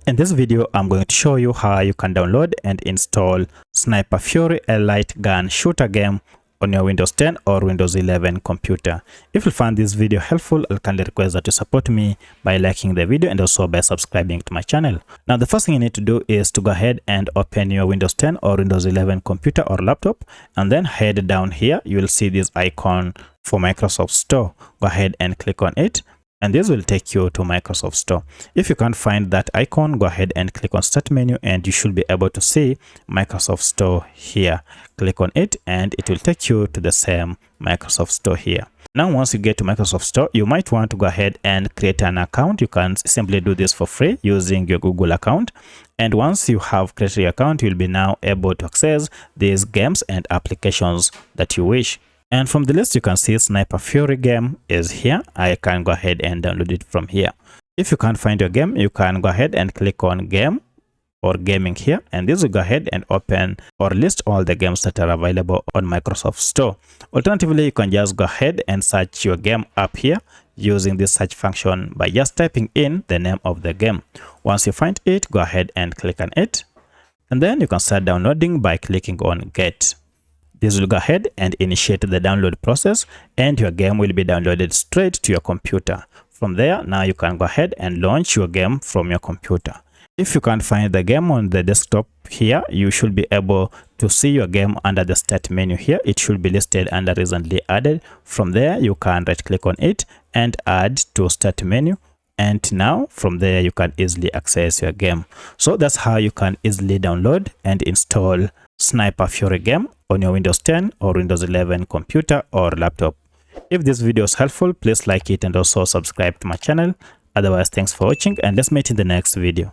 In this video, I'm going to show you how you can download and install Sniper Fury Elite Gun Shooter game on your Windows 10 or Windows 11 computer. If you find this video helpful, I'll kindly request that you support me by liking the video and also by subscribing to my channel. Now, the first thing you need to do is to go ahead and open your Windows 10 or Windows 11 computer or laptop, and then head down here. You will see this icon for Microsoft Store. Go ahead and click on it, and this will take you to Microsoft Store. If you can't find that icon, go ahead and click on Start menu, and you should be able to see Microsoft Store here. Click on it, and it will take you to the same Microsoft Store here. Now, once you get to Microsoft Store, you might want to go ahead and create an account. You can simply do this for free using your Google account. And once you have created your account, you'll be now able to access these games and applications that you wish. And from the list, you can see Sniper Fury game is here. I can go ahead and download it from here. If you can't find your game, you can go ahead and click on game or gaming here, and this will go ahead and open or list all the games that are available on Microsoft Store. Alternatively, you can just go ahead and search your game up here using this search function by just typing in the name of the game. Once you find it, go ahead and click on it, and then you can start downloading by clicking on Get. This will go ahead and initiate the download process, and your game will be downloaded straight to your computer. From there, now you can go ahead and launch your game from your computer. If you can't find the game on the desktop here, you should be able to see your game under the Start menu here. It should be listed under Recently Added. From there, you can right click on it and add to Start menu. And now from there, you can easily access your game. So that's how you can easily download and install Sniper Fury game on your Windows 10 or Windows 11 computer or laptop. If this video is helpful, please like it and also subscribe to my channel. Otherwise, thanks for watching, and let's meet in the next video.